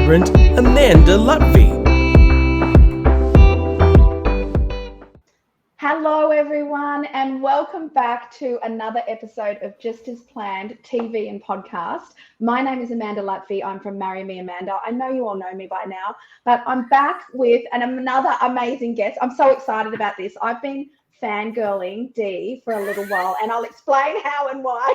Celebrant, Amanda Lutvey. Hello everyone and welcome back to another episode of Just As Planned TV and podcast. My name is Amanda Lutvey. I'm from Marry Me Amanda. I know you all know me by now, but I'm back with another amazing guest. I'm so excited about this. I've been fangirling Dee for a little while and I'll explain how and why.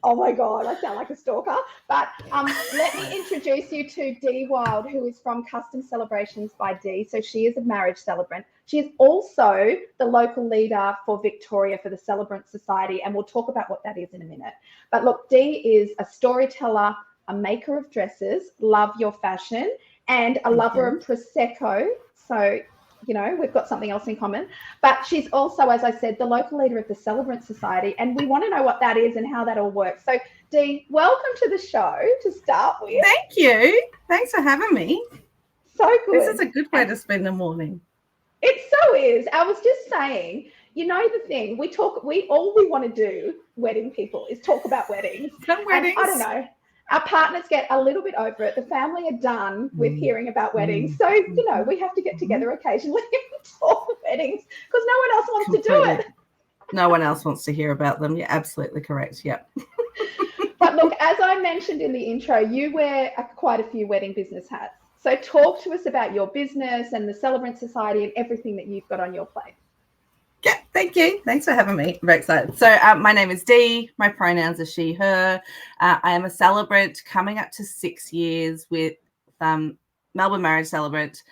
Oh my God, I sound like a stalker. But let me introduce you to Dee Wild, who is from Custom Celebrations by Dee. So she is a marriage celebrant. She is also the local leader for Victoria for the Celebrant Society, and we'll talk about what that is in a minute. But look, Dee is a storyteller, a maker of dresses, love your fashion, and a lover of prosecco. So you know, we've got something else in common. But she's also, as I said, the local leader of the Celebrant Society, and we want to know what that is and how that all works. So, Dee, welcome to the show to start with. Thank you. Thanks for having me. So good. This is a good way to spend the morning. It so is. I was just saying, you know the thing, we all we want to do, wedding people, is talk about weddings. Weddings. I don't know. Our partners get a little bit over it. The family are done with hearing about weddings. So, you know, we have to get together occasionally and talk weddings because no one else wants to do it. No one else wants to hear about them. You're absolutely correct. Yep. But look, as I mentioned in the intro, you wear quite a few wedding business hats. So talk to us about your business and the Celebrant Society and everything that you've got on your plate. Yeah, thank you. Thanks for having me. I'm very excited. So my name is Dee. My pronouns are she, her. I am a celebrant coming up to 6 years with Melbourne Marriage Celebrant.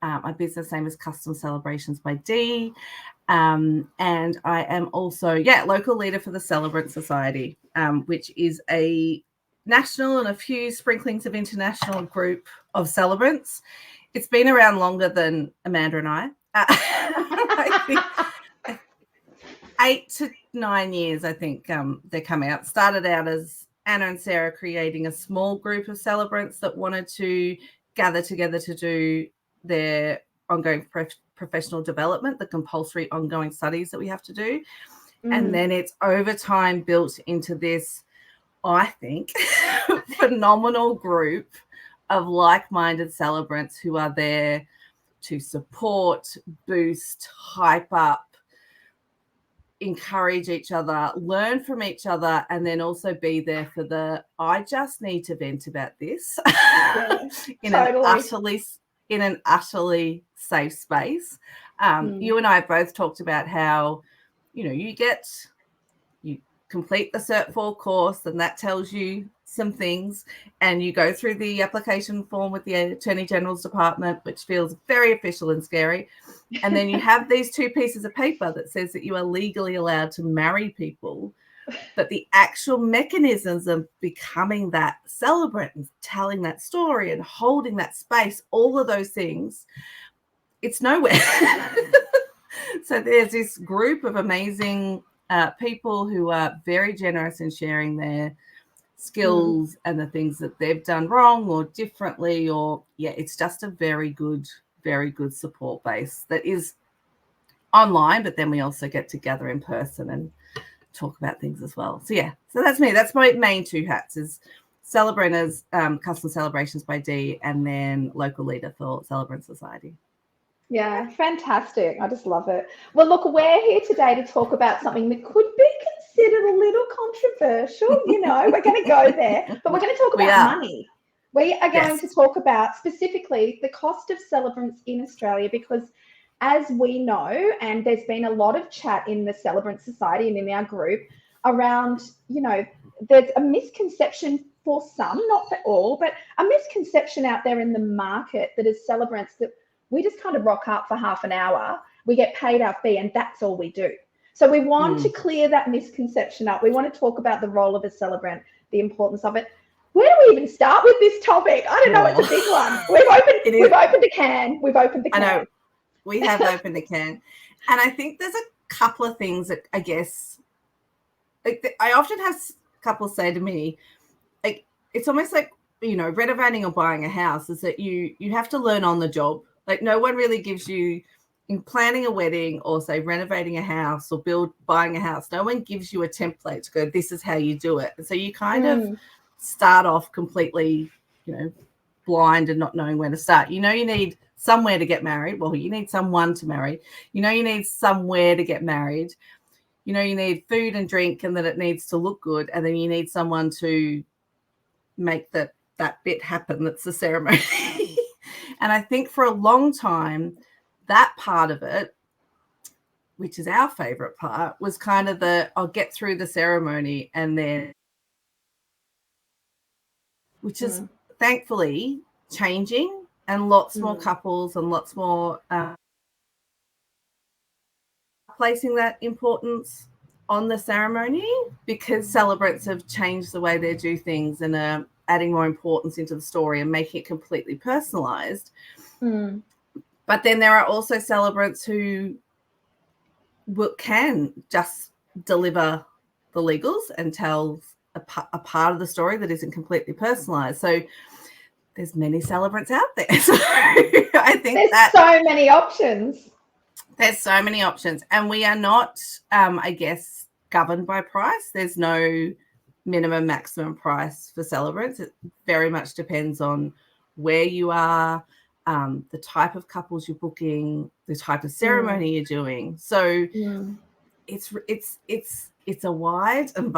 My business name is Custom Celebrations by Dee. And I am also, local leader for the Celebrant Society, which is a national and a few sprinklings of international group of celebrants. It's been around longer than Amanda and I. I think 8 to 9 years, I think they're coming out. Started out as Anna and Sarah creating a small group of celebrants that wanted to gather together to do their ongoing professional development, the compulsory ongoing studies that we have to do. And then it's over time built into this, I think, phenomenal group of like-minded celebrants who are there to support, boost, hype up, encourage each other, learn from each other, and then also be there for the I just need to vent about this in an utterly safe space. You and I both talked about how, you know, you complete the Cert 4 course and that tells you some things, and you go through the application form with the Attorney General's Department, which feels very official and scary. And then you have these 2 pieces of paper that says that you are legally allowed to marry people, but the actual mechanisms of becoming that celebrant and telling that story and holding that space, all of those things, it's nowhere. So there's this group of amazing people who are very generous in sharing their skills and the things that they've done wrong or differently, or it's just a very good support base that is online, but then we also get together in person and talk about things as well. So so that's me. That's my main 2 hats, is celebrant as Custom Celebrations by Dee, and then local leader for Celebrant Society. Yeah, fantastic. I just love it. Well, look, we're here today to talk about something that could be considered a little controversial. You know, we're going to go there, but we're going to talk about money. We are going to talk about specifically the cost of celebrants in Australia, because as we know, and there's been a lot of chat in the Celebrant Society and in our group around, you know, there's a misconception for some, not for all, but a misconception out there in the market that as celebrants that we just kind of rock up for half an hour, we get paid our fee, and that's all we do. So we want to clear that misconception up. We want to talk about the role of a celebrant, the importance of it. Where do we even start with this topic? I don't know. It's a big one. We've opened a can. We've opened the can. I know. We have opened a can. And I think there's a couple of things that I guess, like, I often have couples say to me, like, it's almost like, you know, renovating or buying a house is that you have to learn on the job. Like, no one really gives you, in planning a wedding or say renovating a house or buying a house, no one gives you a template to go, this is how you do it. And so you kind of start off completely, you know, blind and not knowing where to start. You need somewhere to get married. Well, you need someone to marry. You need somewhere to get married. You need food and drink, and that it needs to look good. And then you need someone to make that bit happen. That's the ceremony. And I think for a long time, that part of it, which is our favorite part, was kind of I'll get through the ceremony, and then, which is thankfully changing, and lots more couples and lots more placing that importance on the ceremony, because celebrants have changed the way they do things and are adding more importance into the story and making it completely personalized. But then there are also celebrants who can just deliver the legals and tell a part of the story that isn't completely personalized. So there's many celebrants out there. So I think there's so many options. There's so many options, and we are not, I guess, governed by price. There's no minimum, maximum price for celebrants. It very much depends on where you are, the type of couples you're booking, the type of ceremony you're doing. So it's a wide and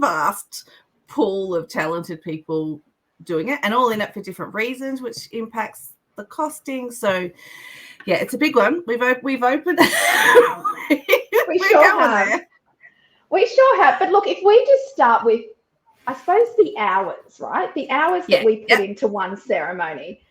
vast pool of talented people doing it, and all in it for different reasons, which impacts the costing. So yeah, it's a big one. We've opened. We sure have. We sure have. But look, if we just start with, I suppose, the hours, right? The hours that we put into one ceremony.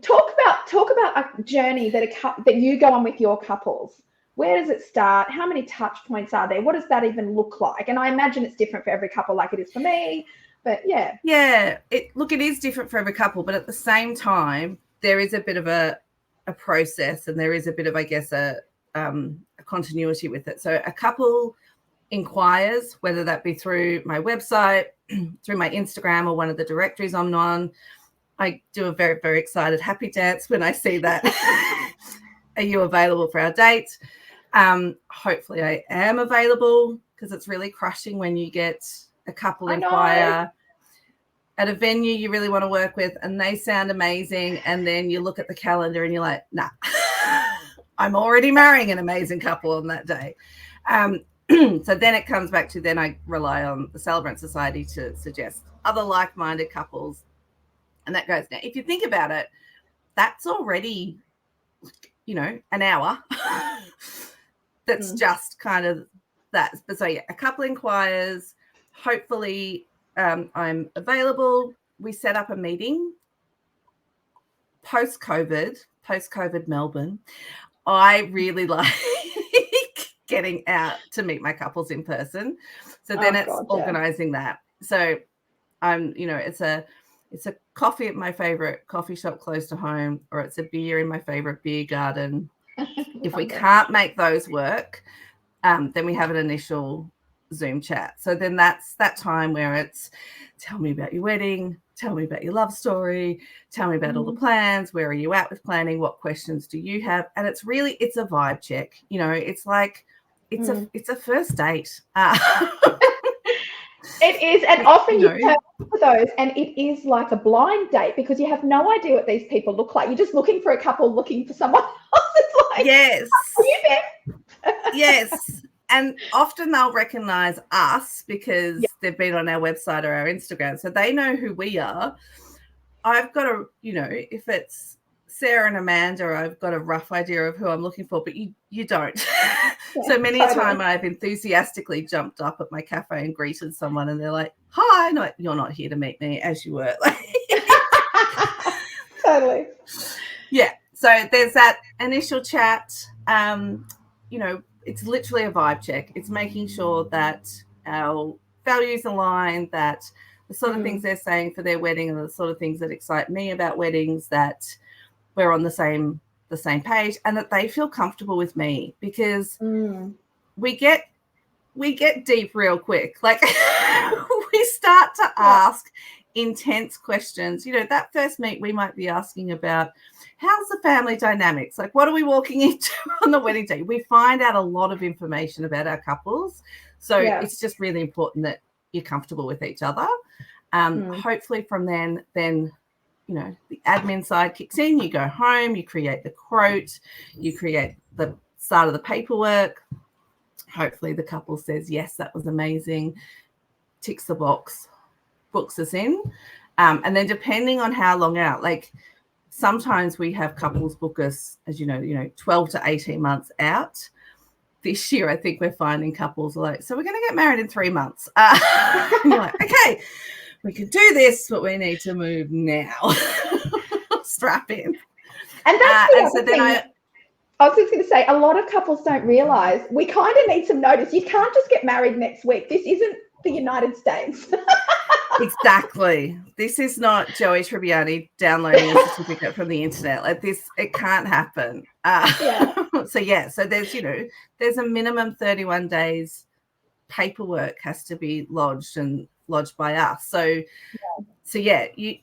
Talk about a journey that you go on with your couples. Where does it start? How many touch points are there? What does that even look like? And I imagine it's different for every couple, like it is for me. But yeah. Yeah. It is different for every couple, but at the same time, there is a bit of a process, and there is a bit of, I guess, a continuity with it. So a couple inquires, whether that be through my website, through my Instagram, or one of the directories I'm on. I do a very, very excited happy dance when I see that. Are you available for our date? Hopefully I am available, because it's really crushing when you get a couple inquire at a venue you really want to work with, and they sound amazing, and then you look at the calendar and you're like, nah, I'm already marrying an amazing couple on that day. So then it comes back to, then I rely on the Celebrant Society to suggest other like-minded couples, and that goes. Now, if you think about it, that's already, an hour. That's just kind of that. But so yeah, a couple inquires, hopefully I'm available. We set up a meeting. Post-COVID Melbourne, I really like getting out to meet my couples in person. So then organizing that. So it's a coffee at my favorite coffee shop close to home, or it's a beer in my favorite beer garden. If we can't make those work, then we have an initial Zoom chat. So then that's that time where it's, tell me about your wedding, tell me about your love story, tell me about all the plans, where are you at with planning, what questions do you have? And it's a vibe check. It's like it's a first date. It is, and often you turn for those, and it is like a blind date, because you have no idea what these people look like. You're just looking for a couple, looking for someone else. It's like, yes, are you there? Yes. And often they'll recognize us because they've been on our website or our Instagram, so they know who we are. I've got if it's Sarah and Amanda, I've got a rough idea of who I'm looking for, but you don't. So many a time I've enthusiastically jumped up at my cafe and greeted someone, and they're like, hi, no, you're not here to meet me, as you were. Totally. Yeah. So there's that initial chat. It's literally a vibe check. It's making sure that our values align, that the sort of things they're saying for their wedding are the sort of things that excite me about weddings, that we're on the same page, and that they feel comfortable with me, because we get deep real quick. Like we start to ask intense questions. That first meet, we might be asking about, how's the family dynamics? Like, what are we walking into on the wedding day? We find out a lot of information about our couples. So it's just really important that you're comfortable with each other. Hopefully from then, the admin side kicks in. You go home, you create the quote, you create the start of the paperwork. Hopefully the couple says, yes, that was amazing, ticks the box, books us in. And then depending on how long out, like sometimes we have couples book us, as you know, 12 to 18 months out. This year, I think we're finding couples are like, so we're going to get married in 3 months. And you're like, okay, we can do this, but we need to move now. Strap in. And that's the and other so then thing. I was just going to say, a lot of couples don't realise we kind of need some notice. You can't just get married next week. This isn't the United States. Exactly. This is not Joey Tribbiani downloading a certificate from the internet. Like this, it can't happen. So there's a minimum 31 days paperwork has to be lodged by us. So you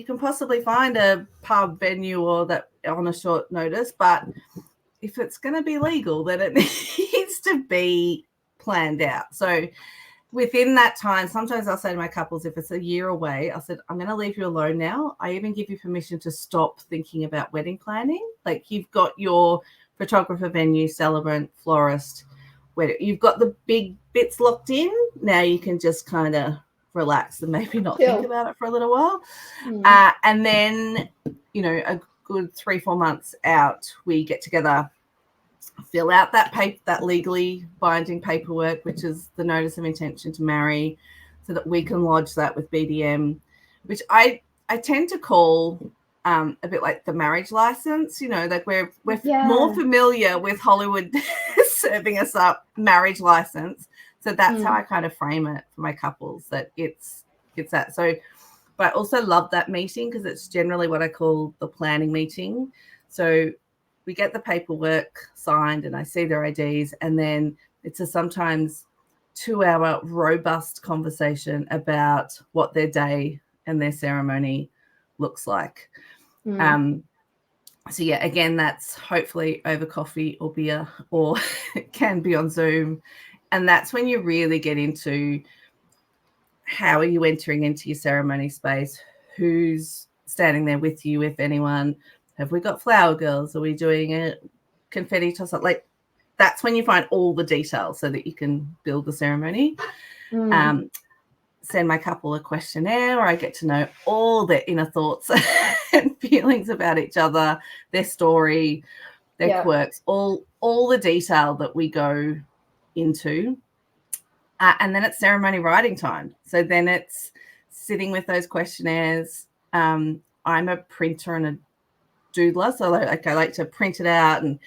can possibly find a pub venue or that on a short notice, but if it's going to be legal, then it needs to be planned out. So within that time, sometimes I'll say to my couples, if it's a year away, I said, I'm going to leave you alone now. I even give you permission to stop thinking about wedding planning. Like you've got your photographer, venue, celebrant, florist, you've got the big bits locked in. Now you can just kind of relax and maybe not think about it for a little while. And then, a good 3-4 months out, we get together, fill out that legally binding paperwork, which is the notice of intention to marry, so that we can lodge that with BDM, which I tend to call a bit like the marriage license. Like we're more familiar with Hollywood serving us up marriage license. So that's how I kind of frame it for my couples, that it's that. So, but I also love that meeting because it's generally what I call the planning meeting. So we get the paperwork signed and I see their IDs, and then it's a sometimes 2-hour robust conversation about what their day and their ceremony looks like. So again, that's hopefully over coffee or beer, or it can be on Zoom. And that's when you really get into how are you entering into your ceremony space, who's standing there with you, if anyone. Have we got flower girls? Are we doing a confetti toss-up? Like that's when you find all the details so that you can build the ceremony. Send my couple a questionnaire where I get to know all their inner thoughts and feelings about each other, their story, their quirks, all the detail that we go into. And then it's ceremony writing time. So then it's sitting with those questionnaires. I'm a printer and a doodler, so I like to print it out and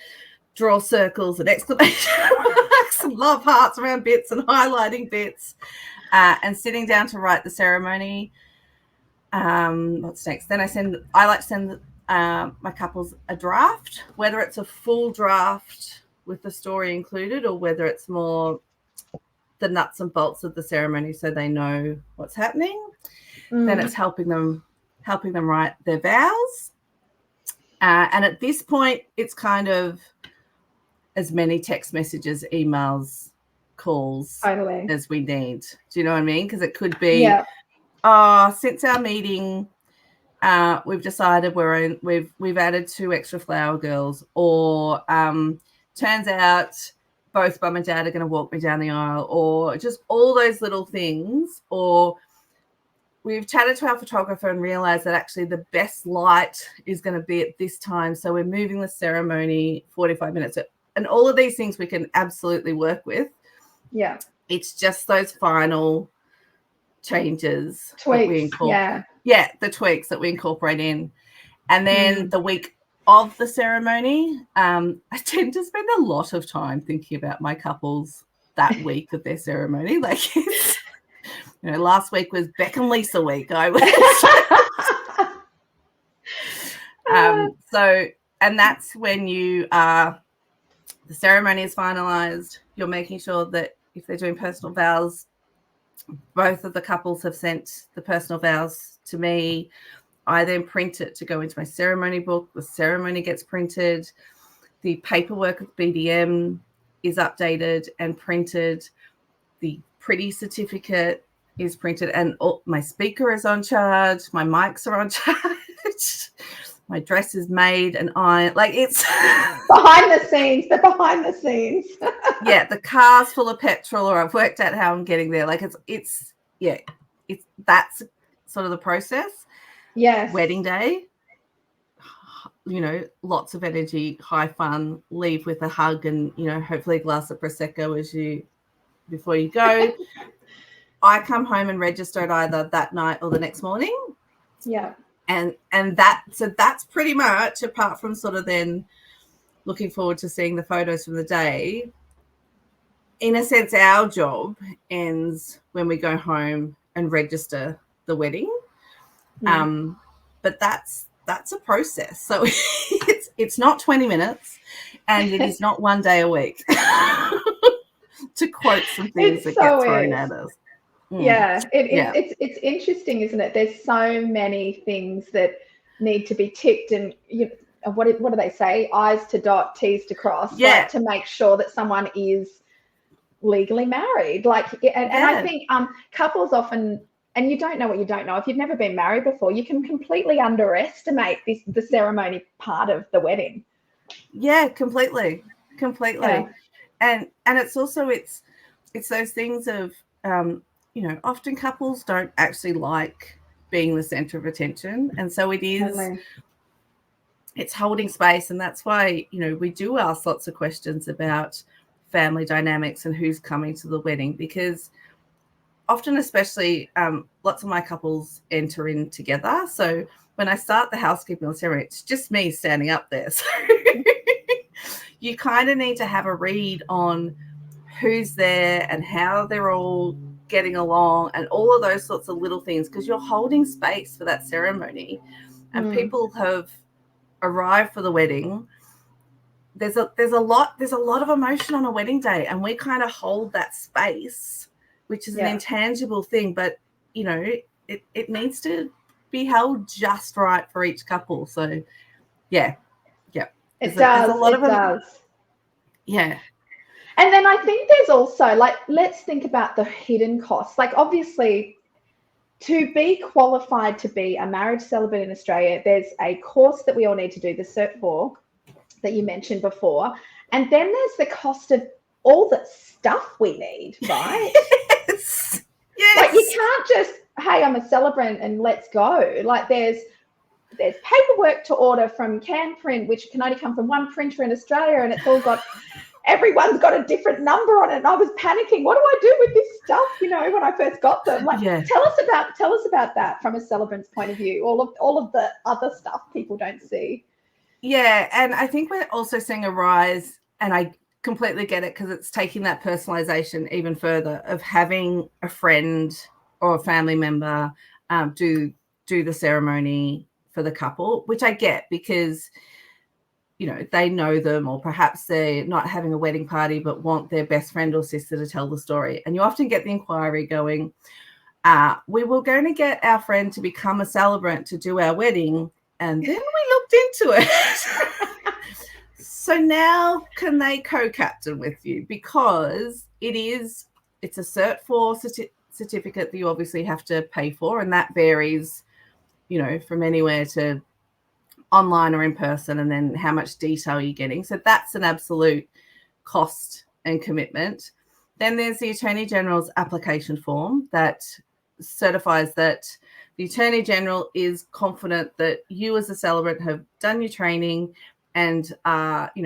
draw circles and exclamation marks and love hearts around bits and highlighting bits, and sitting down to write the ceremony. What's next? Then I like to send my couples a draft, whether it's a full draft with the story included or whether it's more the nuts and bolts of the ceremony so they know what's happening. Then it's helping them write their vows. And at this point, it's kind of as many text messages, emails, calls as we need. Do you know what I mean? Because it could be, since our meeting, we've decided we've added 2 extra flower girls, or turns out both mum and dad are going to walk me down the aisle, or just all those little things. Or we've chatted to our photographer and realized that actually the best light is going to be at this time. So we're moving the ceremony 45 minutes. And all of these things we can absolutely work with. Yeah. It's just those final changes. Tweaks. The tweaks that we incorporate in. And then the week of the ceremony, I tend to spend a lot of time thinking about my couples that week of their ceremony. Like it's, last week was Beck and Lisa week. I was and that's when the ceremony is finalized. You're making sure that if they're doing personal vows, both of the couples have sent the personal vows to me. I then print it to go into my ceremony book. The ceremony gets printed. The paperwork of BDM is updated and printed. The pretty certificate is printed, and my speaker is on charge, my mics are on charge, my dress is made and ironed. Like, it's behind the scenes. Yeah, the car's full of petrol, or I've worked out how I'm getting there. Like, it's that's sort of the process. Yes. Wedding day, lots of energy, high fun, leave with a hug and, hopefully a glass of prosecco before you go. I come home and register it either that night or the next morning. Yeah. And that's pretty much, apart from sort of then looking forward to seeing the photos from the day. In a sense, our job ends when we go home and register the wedding. But that's a process. So it's not 20 minutes, and it is not one day a week. To quote some things that get thrown at us. Yeah, it's interesting, isn't it? There's so many things that need to be ticked, and what do they say? I's to dot, T's to cross, like, to make sure that someone is legally married. Like, and I think couples often, and you don't know what you don't know. If you've never been married before, you can completely underestimate the ceremony part of the wedding. Yeah, completely. Yeah. And it's also it's those things of often couples don't actually like being the center of attention, and so it is Totally. It's holding space. And that's why we do ask lots of questions about family dynamics and who's coming to the wedding, because often, especially, lots of my couples enter in together. So when I start the housekeeping ceremony, it's just me standing up there. So you kind of need to have a read on who's there and how they're all getting along and all of those sorts of little things, because you're holding space for that ceremony. And people have arrived for the wedding. There's a lot of emotion on a wedding day, and we kind of hold that space, which is an intangible thing, but it needs to be held just right for each couple. So it does. Yeah. And then I think there's also, like, let's think about the hidden costs. Like, obviously, to be qualified to be a marriage celebrant in Australia, there's a course that we all need to do, the Cert 4 that you mentioned before. And then there's the cost of all the stuff we need, right? Yes. Like, you can't just, hey, I'm a celebrant and let's go. Like, there's paperwork to order from CanPrint, which can only come from one printer in Australia, and it's all got, everyone's got a different number on it. And I was panicking. What do I do with this stuff? When I first got them, like, tell us about that from a celebrant's point of view. All of the other stuff people don't see. Yeah, and I think we're also seeing a rise, and I completely get it, because it's taking that personalization even further, of having a friend or a family member do the ceremony for the couple, which I get, because they know them, or perhaps they're not having a wedding party but want their best friend or sister to tell the story. And you often get the inquiry going, we were going to get our friend to become a celebrant to do our wedding, and then we looked into it. So now can they co-captain with you? Because it's a Cert 4 certificate that you obviously have to pay for, and that varies, from anywhere to online or in person, and then how much detail you're getting. So that's an absolute cost and commitment. Then there's the Attorney General's application form that certifies that the Attorney General is confident that you as a celebrant have done your training, and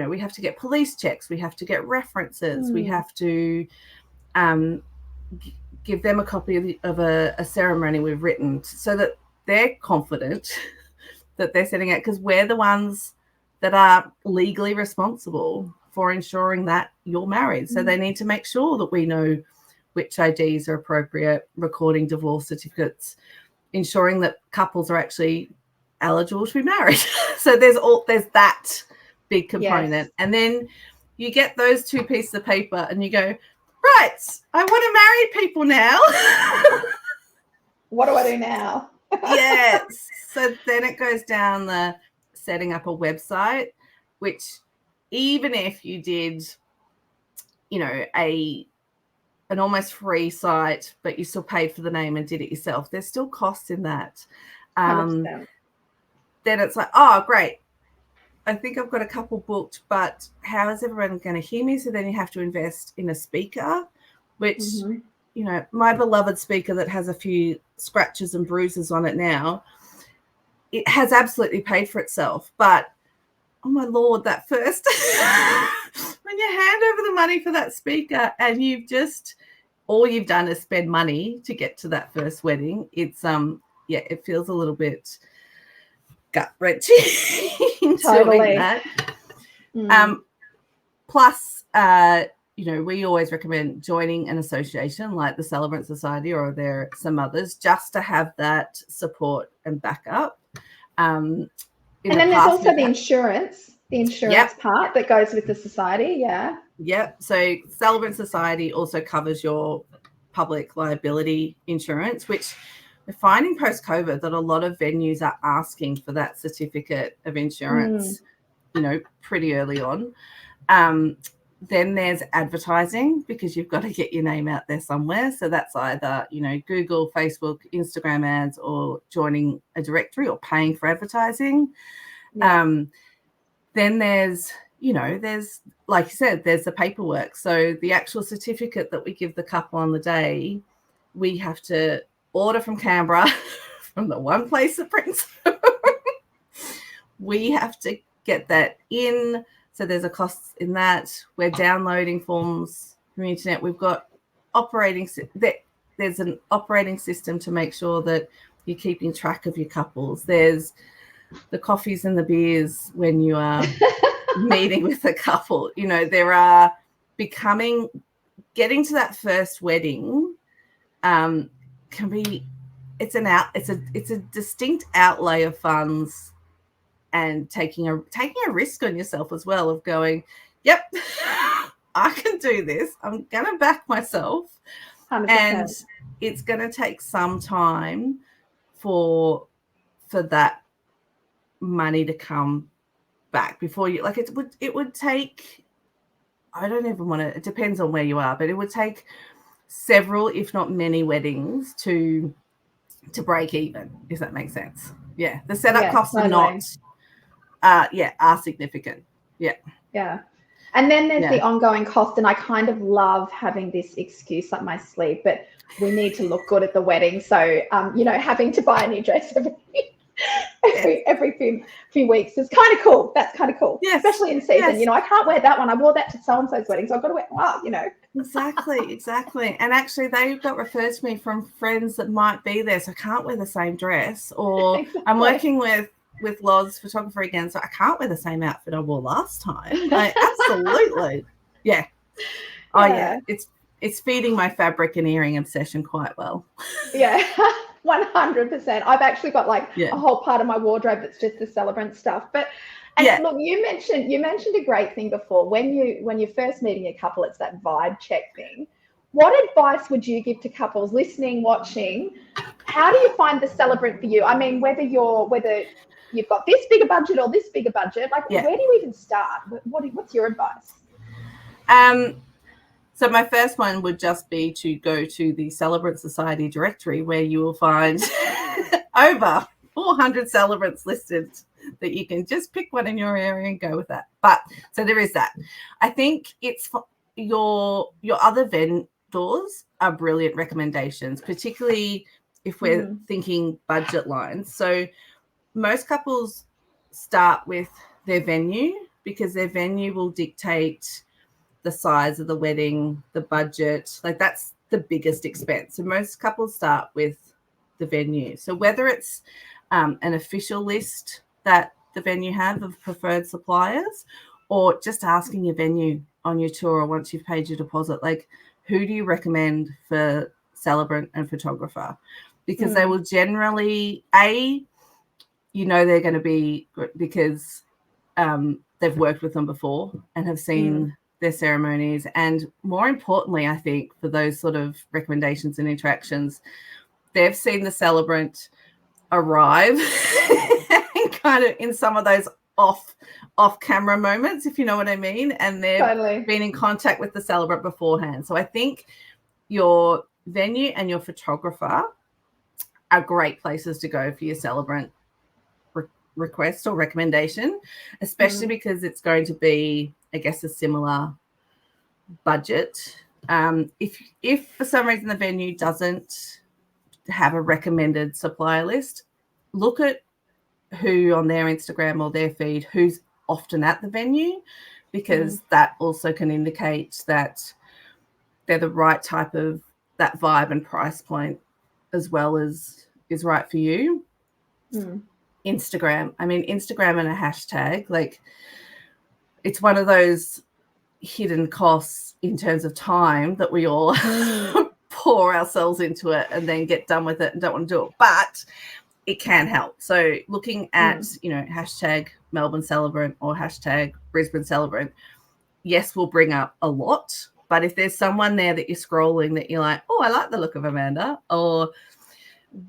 we have to get police checks, we have to get references, we have to give them a copy of a ceremony we've written, so that they're confident that they're setting it, because we're the ones that are legally responsible for ensuring that you're married. So they need to make sure that we know which IDs are appropriate, recording divorce certificates, ensuring that couples are actually eligible to be married. So there's that big component. Yes. And then you get those two pieces of paper and you go, right, I want to marry people now. What do I do now? Yes. So then it goes down the setting up a website, which even if you did, a an almost free site, but you still paid for the name and did it yourself, there's still costs in that. 100%. Then it's like, oh, great, I think I've got a couple booked, but how is everyone going to hear me? So then you have to invest in a speaker, which, you know, my beloved speaker that has a few scratches and bruises on it now, it has absolutely paid for itself. But, oh, my Lord, that first, when you hand over the money for that speaker and all you've done is spend money to get to that first wedding, it's, it feels a little bit gut-wrenching. Totally. Plus, you know, we always recommend joining an association like the Celebrant Society, or there are some others, just to have that support and backup. And then there's also the insurance part that goes with the society. Yeah. Yep. So Celebrant Society also covers your public liability insurance, which we're finding post-COVID that a lot of venues are asking for that certificate of insurance, you know, pretty early on. Then there's advertising, because you've got to get your name out there somewhere. So that's either, you know, Google, Facebook, Instagram ads, or joining a directory or paying for advertising. Yeah. Then there's, you know, there's, like you said, there's the paperwork. So the actual certificate that we give the couple on the day, we have to order from Canberra, from the one place that prints. We have to get that in. So there's a cost in that. We're downloading forms from the internet. We've got there's an operating system to make sure that you're keeping track of your couples. There's the coffees and the beers when you are meeting with a couple. You know, there are getting to that first wedding can be, it's a distinct outlay of funds, and taking a risk on yourself as well, of going, yep, I can do this. I'm going to back myself. 100%. And it's going to take some time for that money to come back before you, like, it would take, I don't even want to, it depends on where you are, but it would take several, if not many, weddings to break even, if that makes sense. Yeah. The setup costs are not, are significant. Yeah. Yeah. And then there's the ongoing cost, and I kind of love having this excuse up my sleeve, but we need to look good at the wedding. So, you know, having to buy a new dress every few weeks is kind of cool. That's kind of cool. Yes. Especially in season. Yes. You know, I can't wear that one. I wore that to so-and-so's wedding, so I've got to wear, you know. Exactly. And actually, they got referred to me from friends that might be there, so I can't wear the same dress. Or exactly. I'm working with Loz photography again, so I can't wear the same outfit I wore last time. Absolutely. Yeah. Oh yeah. It's feeding my fabric and earring obsession quite well. Yeah. 100%. I've actually got a whole part of my wardrobe that's just the Celebrant stuff. But look, you mentioned a great thing before. When you're first meeting a couple, it's that vibe check thing. What advice would you give to couples listening, watching? How do you find the Celebrant for you? I mean, whether you've got this bigger budget or this bigger budget, where do you even start? What's your advice? So my first one would just be to go to the Celebrant Society directory, where you will find over 400 celebrants listed, that you can just pick one in your area and go with that. But so there is that. I think it's your other vendors are brilliant recommendations, particularly if we're thinking budget lines. So most couples start with their venue, because their venue will dictate the size of the wedding, the budget. Like, that's the biggest expense. So most couples start with the venue. So whether it's an official list that the venue have of preferred suppliers, or just asking your venue on your tour, or once you've paid your deposit, like, who do you recommend for celebrant and photographer? Because they will generally, you know, they're going to be good because they've worked with them before and have seen their ceremonies. And more importantly, I think, for those sort of recommendations and interactions, they've seen the celebrant arrive kind of in some of those off camera moments, if you know what I mean. And they've been in contact with the celebrant beforehand. So I think your venue and your photographer are great places to go for your celebrant request or recommendation, especially because it's going to be, I guess, a similar budget. If for some reason the venue doesn't have a recommended supplier list, look at who on their Instagram or their feed who's often at the venue, because that also can indicate that they're the right type of that vibe and price point, as well as is right for you. Instagram. I mean, Instagram and a hashtag, like, it's one of those hidden costs in terms of time that we all pour ourselves into it and then get done with it and don't want to do it. But it can help. So looking at, hashtag Melbourne Celebrant or hashtag Brisbane Celebrant, yes, will bring up a lot. But if there's someone there that you're scrolling that you're like, oh, I like the look of Amanda, or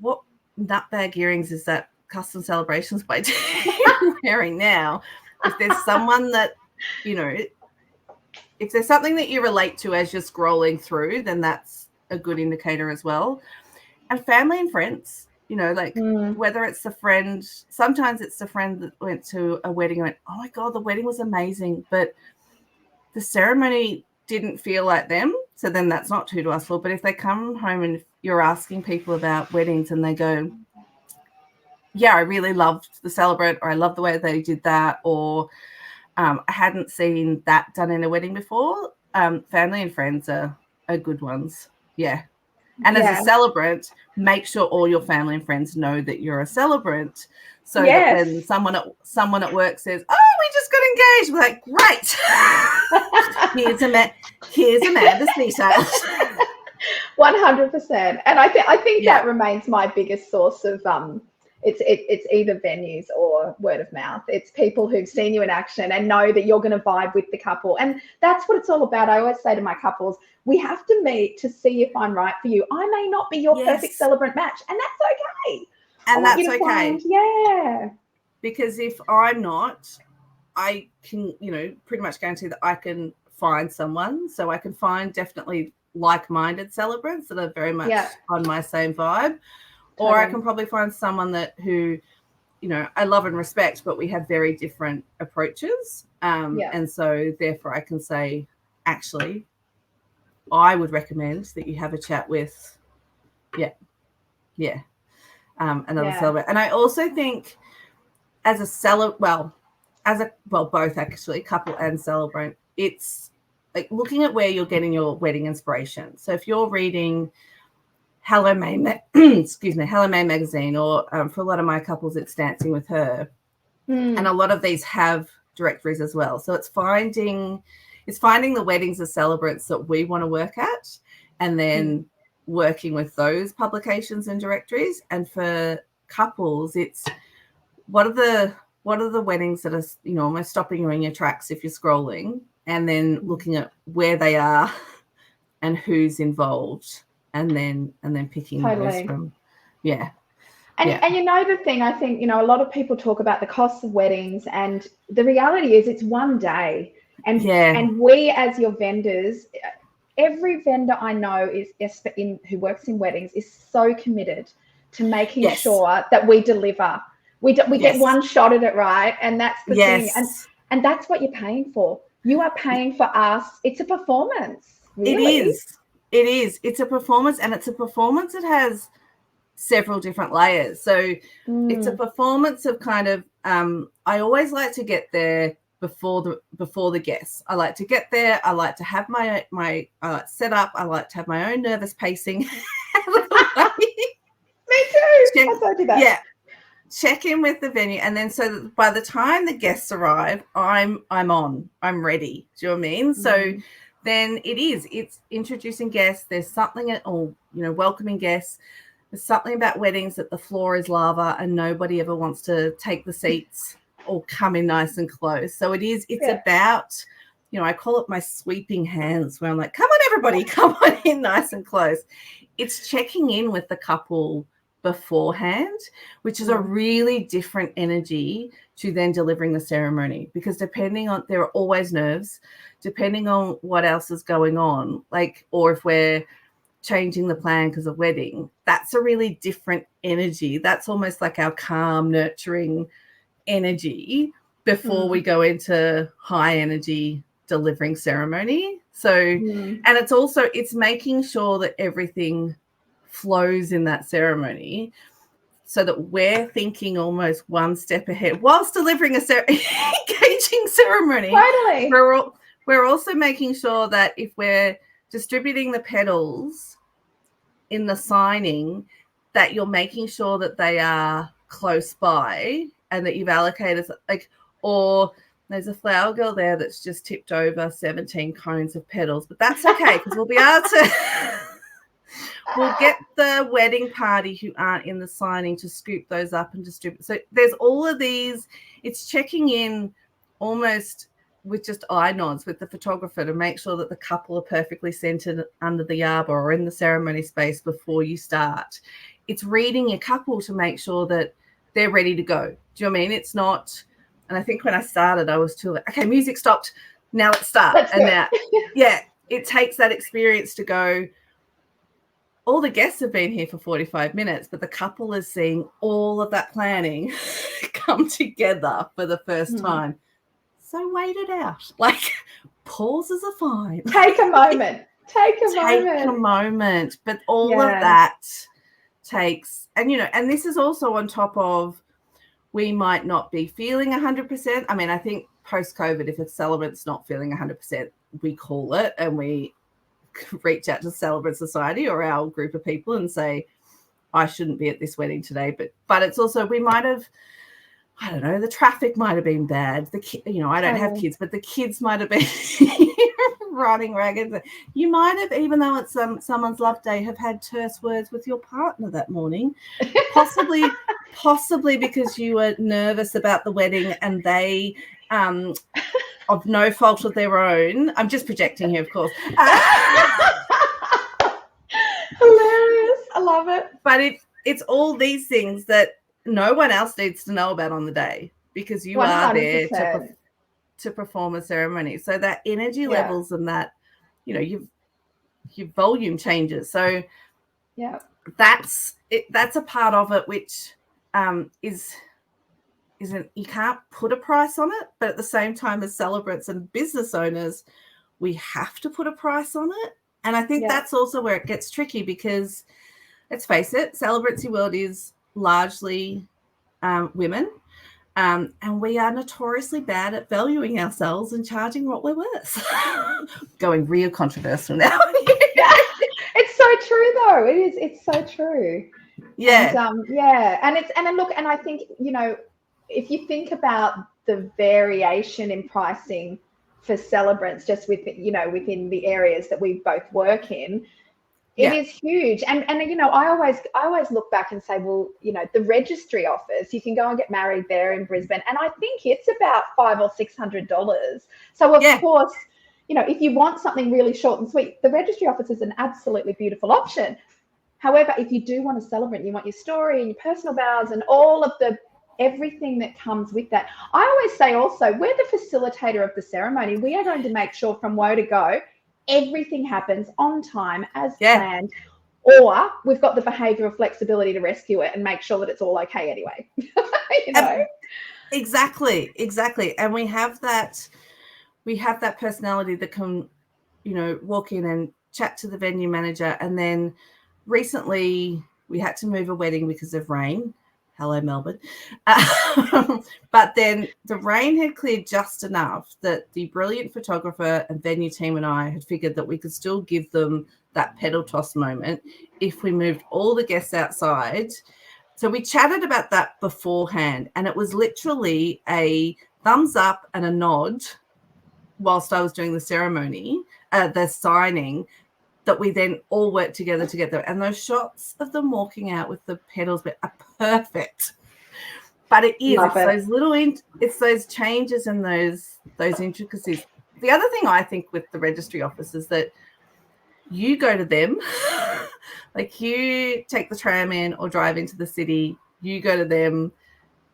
what nutbag earrings is that Custom Celebrations by Dee wearing now? If there's someone that, if there's something that you relate to as you're scrolling through, then that's a good indicator as well. And family and friends, whether it's the friend, sometimes it's the friend that went to a wedding and went, oh my God, the wedding was amazing, but the ceremony didn't feel like them. So then that's not who to ask for. But if they come home and you're asking people about weddings and they go, yeah, I really loved the celebrant, or I love the way they did that, or I hadn't seen that done in a wedding before, family and friends are good ones. Yeah. And as a celebrant, make sure all your family and friends know that you're a celebrant, so that when someone at work says, oh, we just got engaged, we're like, great. here's Amanda's details. 100%. And I think that remains my biggest source of it's either venues or word of mouth. It's people who've seen you in action and know that you're going to vibe with the couple. And that's what it's all about. I always say to my couples, we have to meet to see if I'm right for you. I may not be your perfect celebrant match, and that's okay. And that's okay. Find, because if I'm not, I can, pretty much guarantee that I can find someone. So I can find definitely like-minded celebrants that are very much on my same vibe. Or I can probably find someone who, I love and respect, but we have very different approaches. And so therefore I can say, actually, I would recommend that you have a chat with, another celebrant. And I also think as a both actually, couple and celebrant, it's like looking at where you're getting your wedding inspiration. So if you're reading Hello May magazine, or for a lot of my couples, it's Dancing with Her. And a lot of these have directories as well. So it's finding the weddings of celebrants that we want to work at, and then working with those publications and directories. And for couples, it's what are the weddings that are, almost stopping you in your tracks if you're scrolling, and then looking at where they are and who's involved. And then picking those from, And the thing, I think, a lot of people talk about the costs of weddings, and the reality is it's one day. And we as your vendors, every vendor I know who works in weddings is so committed to making sure that we deliver. We get one shot at it, right? And that's the thing. And that's what you're paying for. You are paying for us. It's a performance. Really. It is. It's a performance, and it's a performance that has several different layers. So it's a performance of kind of, I always like to get there before the guests. I like to get there. I like to have my set up. I like to have my own nervous pacing. Me too. I do that. Yeah. Check in with the venue, and then so that by the time the guests arrive, I'm ready. Do you know what I mean? So then it's introducing guests. There's something welcoming guests. There's something about weddings that the floor is lava and nobody ever wants to take the seats or come in nice and close. So it's about, I call it my sweeping hands, where I'm like, come on, everybody, come on in nice and close. It's checking in with the couple beforehand, which is a really different energy to then delivering the ceremony, because there are always nerves, depending on what else is going on, or if we're changing the plan because of wedding, that's a really different energy. That's almost like our calm, nurturing energy before we go into high energy delivering ceremony. So, and it's making sure that everything flows in that ceremony so that we're thinking almost one step ahead whilst delivering a engaging ceremony. Totally. We're also making sure that if we're distributing the petals in the signing, that you're making sure that they are close by and that you've allocated, like, or there's a flower girl there that's just tipped over 17 cones of petals, but that's okay because we'll be able to we'll get the wedding party who aren't in the signing to scoop those up and distribute. So there's all of these. It's checking in almost with just eye nods with the photographer to make sure that the couple are perfectly centered under the arbor or in the ceremony space before you start. It's reading your couple to make sure that they're ready to go. Do you know what I mean? It's not, and I think when I started, I was too like, okay, music stopped. Now let's start. Now, it takes that experience to go, all the guests have been here for 45 minutes, but the couple is seeing all of that planning come together for the first time. So wait it out. Like, pauses are fine. Take a moment. Take a moment. But all of that takes, and this is also on top of, we might not be feeling 100%. I mean, I think post-COVID, if a celebrant's not feeling 100%, we call it and we reach out to Celebrant Society or our group of people and say, I shouldn't be at this wedding today. But it's also, we might have, I don't know, the traffic might have been bad. I don't have kids, but the kids might have been running ragged. You might have, even though it's someone's love day, have had terse words with your partner that morning, possibly because you were nervous about the wedding and they, of no fault of their own. I'm just projecting here, of course. Hilarious. I love it. But it's all these things that no one else needs to know about on the day because you 100%. Are there to perform a ceremony. So that energy levels and that, your volume changes. So that's it. That's a part of it, which isn't, you can't put a price on it, but at the same time as celebrants and business owners, we have to put a price on it. And I think that's also where it gets tricky because, let's face it, celebrancy world is largely women, and we are notoriously bad at valuing ourselves and charging what we're worth. Going real controversial now. It's so true though. It's so true. Yeah. And look, and I think, if you think about the variation in pricing for celebrants just within the areas that we both work in, it is huge. And I always look back and say, well, the registry office, you can go and get married there in Brisbane, and I think it's about $500 or $600. So of course, if you want something really short and sweet, the registry office is an absolutely beautiful option. However, if you do want a celebrant, you want your story and your personal vows and all of everything that comes with that. I always say also, we're the facilitator of the ceremony. We are going to make sure from woe to go, everything happens on time as planned, or we've got the behavioural flexibility to rescue it and make sure that it's all okay anyway. Exactly. And we have that personality that can, walk in and chat to the venue manager. And then recently we had to move a wedding because of rain. Hello, Melbourne. But then the rain had cleared just enough that the brilliant photographer and venue team and I had figured that we could still give them that pedal toss moment if we moved all the guests outside. So we chatted about that beforehand, and it was literally a thumbs up and a nod whilst I was doing the ceremony, the signing, that we then all work together. And those shots of them walking out with the petals are perfect. But it's those changes and those intricacies. The other thing I think with the registry office is that you go to them, like you take the tram in or drive into the city, you go to them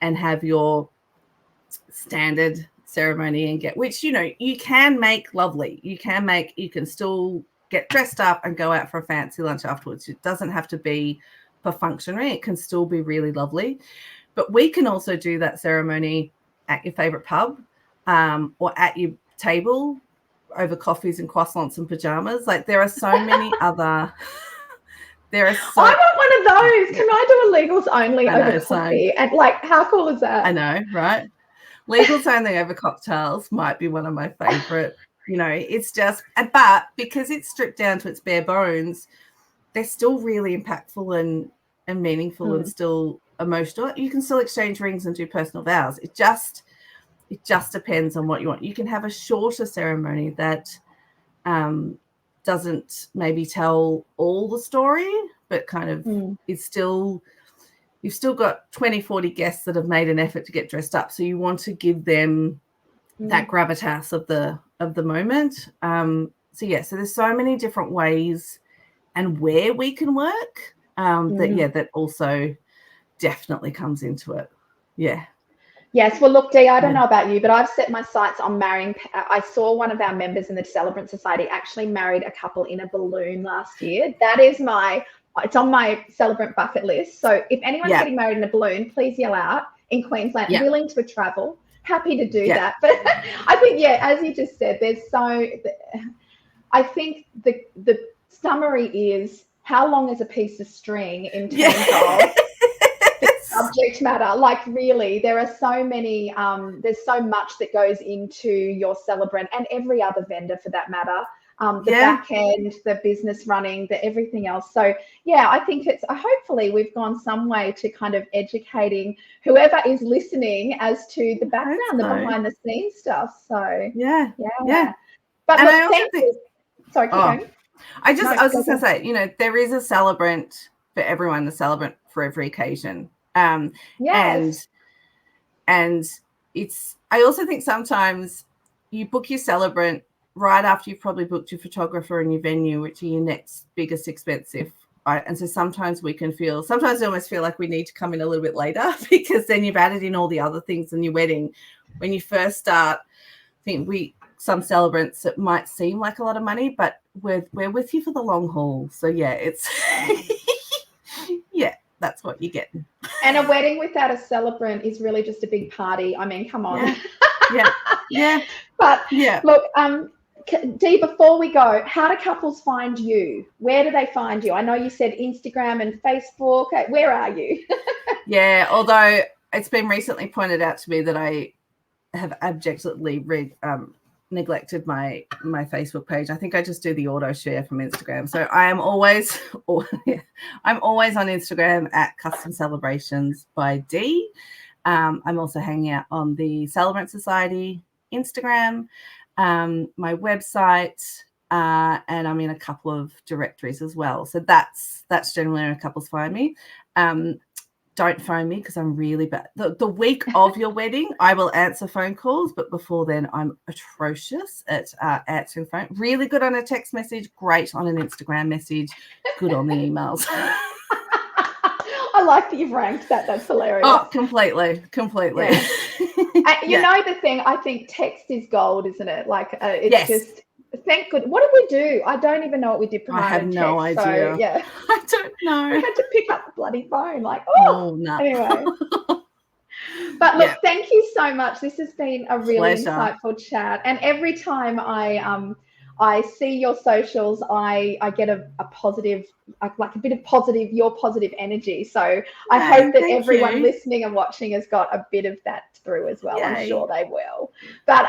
and have your standard ceremony and which, you can make lovely. You can still get dressed up and go out for a fancy lunch afterwards. It doesn't have to be perfunctory. It can still be really lovely. But we can also do that ceremony at your favorite pub, or at your table over coffees and croissants and pajamas. Like, there are so many other... I want one of those. Can I do a legals only over coffee? And like, how cool is that? I know, right? Legals only over cocktails might be one of my favorite. It's just, but because it's stripped down to its bare bones, they're still really impactful and meaningful and still emotional. You can still exchange rings and do personal vows. It just depends on what you want. You can have a shorter ceremony that doesn't maybe tell all the story, but kind of it's still, you've still got 20, 40 guests that have made an effort to get dressed up. So you want to give them that gravitas of the moment. So there's so many different ways and where we can work that also definitely comes into it. Yeah. Yes. Well, look, Dee, I don't know about you, but I've set my sights on marrying. I saw one of our members in the Celebrant Society actually married a couple in a balloon last year. That is it's on my Celebrant bucket list. So if anyone's getting married in a balloon, please yell out in Queensland, willing to travel, happy to do that. But I think, as you just said, I think the summary is, how long is a piece of string in terms of subject matter? Like, really, there are so many, there's so much that goes into your celebrant and every other vendor for that matter. The back end, the business running, the everything else. So I think it's hopefully we've gone some way to kind of educating whoever is listening as to the background, the behind the scenes stuff. So But look, thank you. Sorry, keep going. I was just going to say, there is a celebrant for everyone, the celebrant for every occasion. And it's, I also think sometimes you book your celebrant right after you've probably booked your photographer and your venue, which are your next biggest expensive. Right? And so sometimes we almost feel like we need to come in a little bit later, because then you've added in all the other things in your wedding. When you first start, I think some celebrants, it might seem like a lot of money, but we're with you for the long haul. So it's that's what you get. And a wedding without a celebrant is really just a big party. I mean, come on. Yeah. But look, Dee, before we go, how do couples find you? Where do they find you? I know you said Instagram and Facebook. Where are you? Although it's been recently pointed out to me that I have abjectly neglected my Facebook page. I think I just do the auto share from Instagram. So I am always I'm always on Instagram at Custom Celebrations by Dee. I'm also hanging out on the Celebrant Society Instagram, my website, and I'm in a couple of directories as well. So that's generally where couples find me. Don't phone me because I'm really bad. The week of your wedding, I will answer phone calls, but before then, I'm atrocious at answering phone. Really good on a text message, great on an Instagram message, good on the emails. I like that you've ranked that. That's hilarious. Oh, completely. Yeah. You know the thing, I think text is gold, isn't it? Like it's just, thank good. What did we do? I don't even know what we did. I have no idea. So, I don't know. We had to pick up the bloody phone. Like, no. Anyway. But look, thank you so much. This has been a really insightful chat. And every time I see your socials, I get a positive, like a bit of your positive energy. So I hope that everyone listening and watching has got a bit of that through as well. Yay. I'm sure they will. But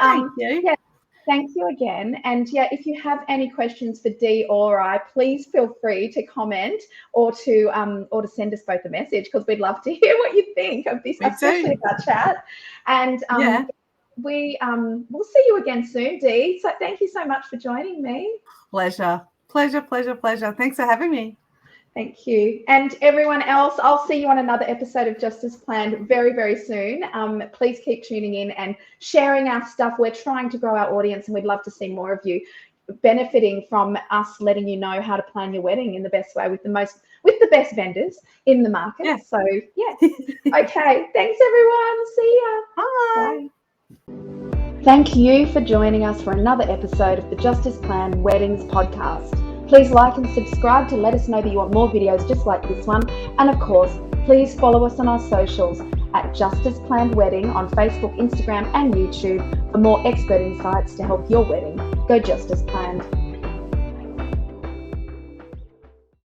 thank you again. And if you have any questions for Dee or I, please feel free to comment or to send us both a message, because we'd love to hear what you think of this, especially of our chat. And we'll see you again soon, Dee. So thank you so much for joining me. Pleasure. Thanks for having me. Thank you. And everyone else, I'll see you on another episode of Just As Planned very, very soon. Please keep tuning in and sharing our stuff. We're trying to grow our audience, and we'd love to see more of you benefiting from us letting you know how to plan your wedding in the best way with the best vendors in the market. Yeah. So, Okay. Thanks, everyone. See ya. Bye. Thank you for joining us for another episode of the Just As Planned Weddings podcast. Please like and subscribe to let us know that you want more videos just like this one. And of course, please follow us on our socials at Just As Planned Wedding on Facebook, Instagram and YouTube for more expert insights to help your wedding go just as planned.